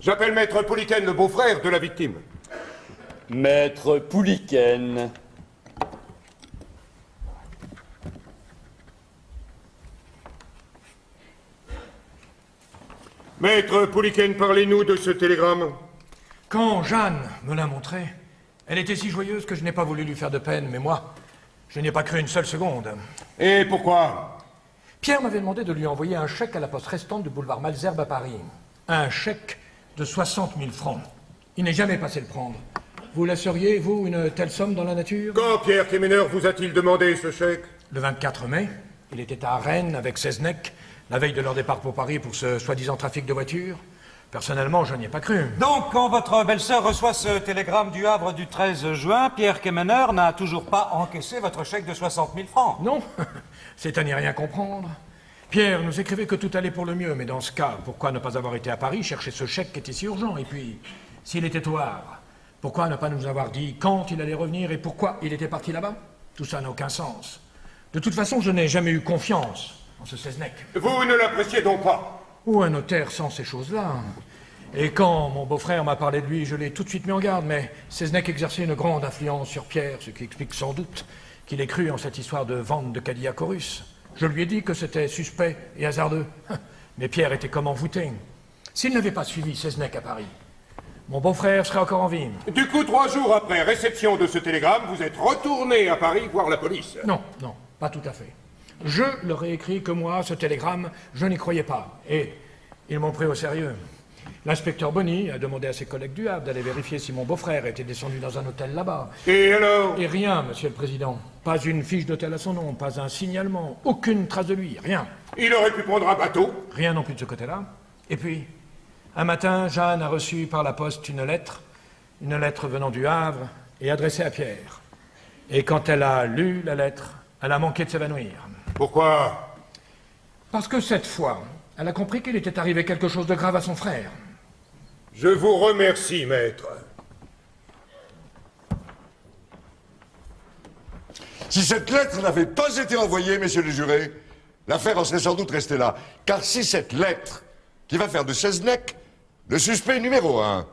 J'appelle Maître Pouliken, le beau-frère de la victime. Maître Pouliken. Maître Pouliken, parlez-nous de ce télégramme. Quand Jeanne me l'a montré, elle était si joyeuse que je n'ai pas voulu lui faire de peine, mais moi, je n'y ai pas cru une seule seconde. Et pourquoi? Pierre m'avait demandé de lui envoyer un chèque à la poste restante du boulevard Malesherbes à Paris. Un chèque de 60 000 francs. Il n'est jamais passé le prendre. Vous laisseriez, vous, une telle somme dans la nature? Quand Pierre Quéméneur vous a-t-il demandé ce chèque? Le 24 mai, il était à Rennes avec Seznec, la veille de leur départ pour Paris pour ce soi-disant trafic de voitures. Personnellement, je n'y ai pas cru. Donc, quand votre belle-sœur reçoit ce télégramme du Havre du 13 juin, Pierre Quéméneur n'a toujours pas encaissé votre chèque de 60 000 francs? Non, c'est à n'y rien comprendre. Pierre nous écrivait que tout allait pour le mieux, mais dans ce cas, pourquoi ne pas avoir été à Paris chercher ce chèque qui était si urgent? Et puis, s'il était au Havre, pourquoi ne pas nous avoir dit quand il allait revenir et pourquoi il était parti là-bas? Tout ça n'a aucun sens. De toute façon, je n'ai jamais eu confiance en ce Seznec. Vous ne l'appréciez donc pas? Ou un notaire sans ces choses-là. Et quand mon beau-frère m'a parlé de lui, je l'ai tout de suite mis en garde, mais Seznec exerçait une grande influence sur Pierre, ce qui explique sans doute qu'il ait cru en cette histoire de vente de Cadillac aux Russes. Je lui ai dit que c'était suspect et hasardeux. Mais Pierre était comme envoûté. S'il n'avait pas suivi Seznec à Paris, mon beau-frère serait encore en vie. Du coup, 3 jours après réception de ce télégramme, vous êtes retourné à Paris voir la police? Non, non, pas tout à fait. Je leur ai écrit que moi, ce télégramme, je n'y croyais pas. Et ils m'ont pris au sérieux. L'inspecteur Bonny a demandé à ses collègues du Havre d'aller vérifier si mon beau-frère était descendu dans un hôtel là-bas. Et alors? Et rien, monsieur le président. Pas une fiche d'hôtel à son nom, pas un signalement, aucune trace de lui, rien. Il aurait pu prendre un bateau? Rien non plus de ce côté-là. Et puis, un matin, Jeanne a reçu par la poste une lettre venant du Havre et adressée à Pierre. Et quand elle a lu la lettre, elle a manqué de s'évanouir. Pourquoi? Parce que cette fois, elle a compris qu'il était arrivé quelque chose de grave à son frère. Je vous remercie, maître. Si cette lettre n'avait pas été envoyée, messieurs les jurés, l'affaire en serait sans doute restée là. Car si cette lettre, qui va faire de Seznec le suspect numéro 1,